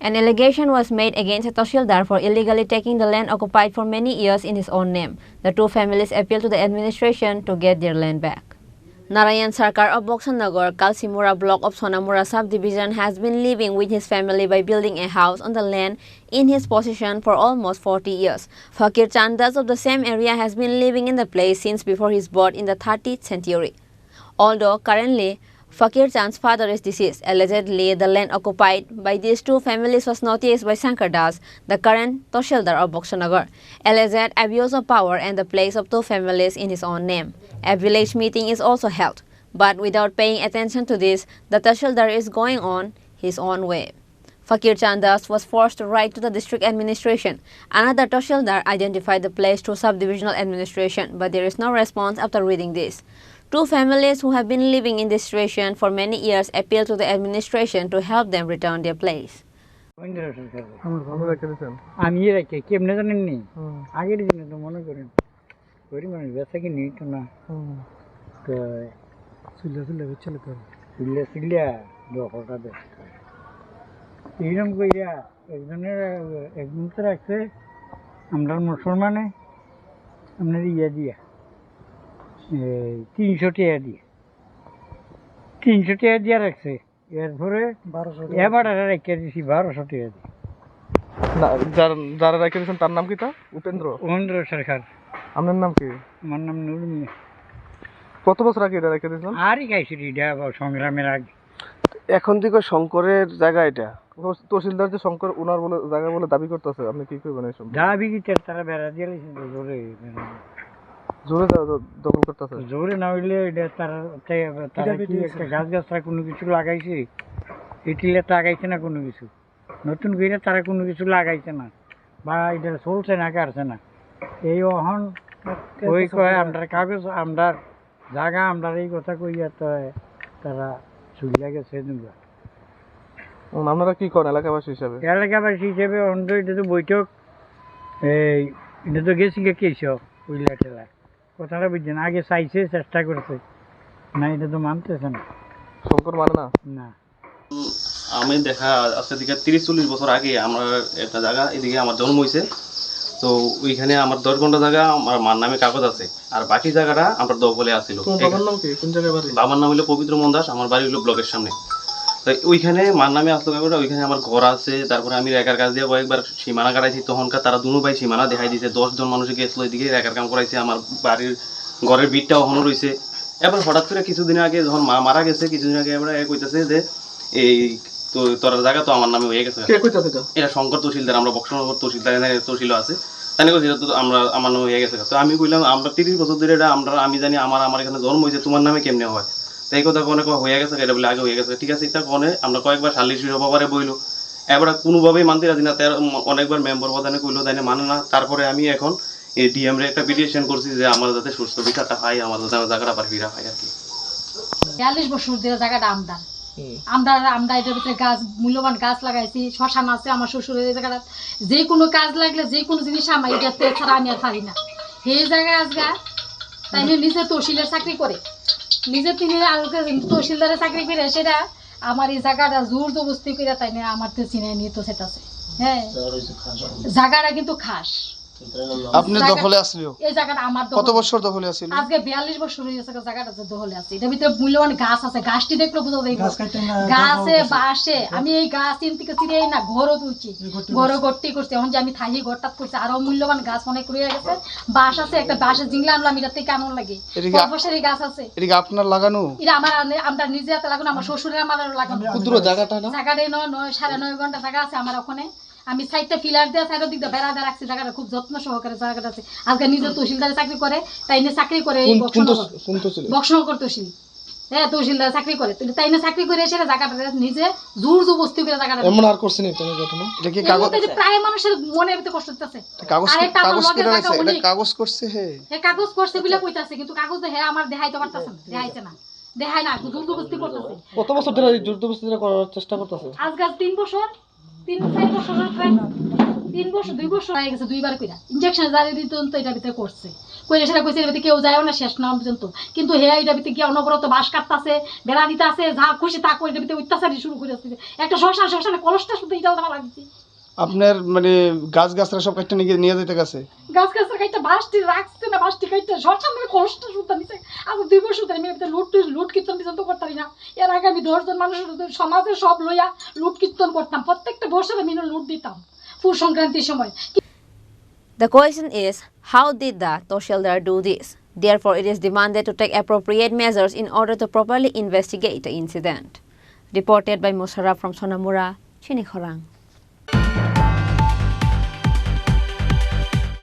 An allegation was made against a tehsildar for illegally taking the land occupied for many years in his own name. The two families appealed to the administration to get their land back. Narayan Sarkar of Boksannagar, Kalsimura block of Sonamura subdivision has been living with his family by building a house on the land in his possession for almost 40 years. Fakir Chandas of the same area has been living in the place since before his birth in the 30th century. Although currently Fakir Chand's father is deceased, allegedly the land occupied by these two families was noticed by Shankar Das, the current tehsildar of Boksannagar, alleged abuse of power and the place of two families in his own name. A village meeting is also held, but without paying attention to this, the tehsildar is going on his own way. Fakir Chandas was forced to write to the district administration. Another tehsildar identified the place through subdivisional administration, but there is no response after reading this. Two families who have been living in this situation for many years appeal to the administration to help them return their place. আমি রেখে কেমনে জানেন নি আগের দিনে তো মনে করেন করি মানে বেচা কিনি তো না তো সিল্লা দখলটা দেখ এইরকম কইরা একজন তো রাখছে আমরা মুসলমানে আপনার ইয়া দিয়া 300 টাকা দিয়ে 300 টাকা দিয়ে রাখছে এরপরে 1200 এবার রেখে দিছি 1200 টাকা দিয়ে না যারা রেখে দিয়েছেন তার নাম কি তা উপেন্দ্র সরকার আপনার নাম কি আমার নাম নুর মিয়া কত বছর আগে এটা রেখে দিয়েছেন আরই খাইছি এটা সংগ্রামের আগে এখন থেকে শঙ্করের জায়গা এটা তহসিলদার যে শঙ্কর ওনার বলে জায়গা বলে দাবি করতেছে আপনি কি করবেন এই সম্বন্ধে দাবি কি তারা বেড়া দিয়ে জোরে জোরে দখল করতেছে জোরে না হইলে এটা তারা কি একটা গাছ কোনো কিছু লাগাইছে এটিলে লাগাইছে না কোনো কিছু নতুন করে তারা কোনো কিছু লাগাইছে না বা এটা চলছে না কাটছে না এই অহন ওই কয় আমরা কাগজ আমরা জায়গা আমরা এই কথা কইয়া তো তারা চুলিয়া গেছে আপনারা কি করেন এলাকাবাসী হিসেবে অন্য এটা তো বৈঠক এই এটা তো গেছি কেছ উইলা টেলা কথাটা বুঝছেন আগে চাইছে চেষ্টা করছে না এটা তো মানতেছে না শঙ্কর মানে না না আমি দেখা আজকে থেকে 30-40 বছর আগে আমার একটা জায়গা এদিকে আমার জন্ম হয়েছে তো ওইখানে আমার 10 ঘন্টা জায়গা আমার মার নামে কাগজ আছে আর বাকি জায়গাটা আমার দখলে আছিল বাবার নাম কি কোন জায়গায় বাড়ি বাবার নাম হলো পবিত্র মন্দাস আমার বাড়ি হলো ব্লকের সামনে তো ওইখানে মার নামে আসলো কাগজটা ওইখানে আমার ঘর আছে তারপরে আমি রেখার কাজ দিয়ে কয়েকবার সীমানা কাটাইছি তখনকার তারা দুনো ভাই সীমানা দেখাই দিয়েছে 10 জন মানুষকে গেছিল এদিকে রেখার কাম করাইছে আমার বাড়ির ঘরের বিটটা ওখানে রয়েছে এবার হঠাৎ করে কিছুদিন আগে যখন মা মারা গেছে কিছুদিন আগে এবার কইতেছে যে এই তো তোর জায়গা তো আমার নামে হয়ে গেছে এটা শঙ্কর তহসিলদার আমরা বক্সনগর তহসিলদার তহসিল আছে তাই কইছে তো আমরা আমার নামে হয়ে গেছে তো আমি কইলাম আমরা 30 বছর ধরে এটা আমরা আমি জানি আমার এখানে জন্ম হয়েছে তোমার নামে কেমনে হয় তাই কথা কোনে হয়ে গেছে এটা বলে আগে হয়ে গেছে ঠিক আছে এটা কোনে আমরা কয়েকবার সালিশি সভাবারে বইলো এবার কোনোভাবেই মানতে রাজি না তার অনেকবার মেম্বার প্রধানে কইলো তাই মানে না তারপরে আমি এখন এই ডিএম রে একটা পিটিশন করছি যে আমার যাতে সুস্থ বিচারটা পাই আমার যাতে জায়গাটা পার ফিরা পাই আর কি 42 বছর ধরে জায়গাটা আমরা এটার ভিতরে গাছ মূল্যবান গাছ লাগাইছি শ্মশান আছে আমার শ্বশুরের এই জায়গাটা যে কোনো কাজ লাগলে যে কোনো জিনিস আমার এটাতে ছাড়া আমি আর পারি না এই জায়গায় আজকে তাই নিজে তহসিলের চাকরি করে নিজে তিনি তহসিলদারের চাকরি করে সেটা আমার এই জায়গাটা জোর জবস্তি করে তাই না আমার তো চিনে নিয়ে তো সেটা আছে হ্যাঁ জায়গাটা কিন্তু খাস আপনি দখলে আসছিল এই জায়গাটা আমার কত বছর দখলে আছিল আজকে 42 বছর হয়ে গেছে জায়গাটা দখলে আছে এটার ভিতরে মূল্যবান গাছ আছে গাছটি দেখলে বোঝা যায় গাছে বাসে আমি এই গাছ চিনতে চিনি না ঘরও তুলছি ঘরও গড়তি করছি এখন যে আমি থাই ঘরটা করছি আরো মূল্যবান গাছ অনেক রয়ে গেছে বাঁশ আছে একটা বাঁশের জিংলা আনলাম এটা থেকে কেমন লাগে ফসফসের গাছ আছে এটা আপনার লাগানো এটা আমার আমরা নিজে হাতে লাগানো আমার শ্বশুরের আমার লাগানো ক্ষুদ্র জায়গাটা না জায়গাটা 9.5 ঘন্টা জায়গা আছে আমার ওখানে আমি সাইডটা ফিলার দিয়ে সাইডের দিক দিয়ে বেড়া দিয়ে রাখছি জায়গাটা খুব যত্ন সহকারে জায়গাটা আছে আজকে নিজে তহসিলদারে চাকরি করে তাই নিয়ে চাকরি করে বক্সনগর তহসিল হ্যাঁ তহসিলদার চাকরি করে তাই নিয়ে চাকরি করে এসে জায়গাটা নিজে জোর জবস্তি করে জায়গাটা এমন আর করছেন তুমি ঘটনা এটা কি কাগজ প্রায় মানুষের মনের ভিতরে কষ্ট হচ্ছে কাগজ করছে হ্যাঁ কাগজ করছে বলে কইতাছে কিন্তু কাগজ হ্যাঁ আমার দেখাইতে পারতাছে না দেখায় না জোর জবস্তি করতেছে কত বছর ধরে জোর জবস্তি করার চেষ্টা করতেছে আজকে 3 বছর 3-4 বছর প্রায় 3 বছর 2 বছর হয়ে গেছে, 2 বার কইরা ইনজেকশন জারি দিত তো এটা ভিতরে করছে, কইলে সেটা কইছে এর ভিতরে কেউ যায়ও না শেষ না পর্যন্ত, কিন্তু হে এটা ভিতরে গিয়ে অনবরত বাস কাটতাছে, বেড়া দিতাছে, যা খুশি তা করে এটা ভিতরে অত্যাচারই শুরু করে দিচ্ছে। একটা শ্মশানে কলসটা শুধু এটা আমার লাগছে। আপনার মানে গাছ গাছরা সব কাটতে নিয়ে যেতে গেছে, গাছ কাইটা বাসটি রাখছে না, বাসটি কাইটা শ্মশানে কলসটা শুধু নিছে। আজ 2 বছর ধরে আমি ভিতরে লুট কীর্তন পর্যন্ত করতারি না। এর আগে আমি 10 জন মানুষের সমাজে সব লইয়া লুট কীর্তন করতাম, প্রত্যেকটা বছরে আমি লুট দিতাম পুষ সংক্রান্তির সময়। The question is, how did the tehsildar do this? Therefore, it is demanded to take appropriate measures in order to properly investigate the incident. Reported by Musharraf from Sonamura, Chini Khorang.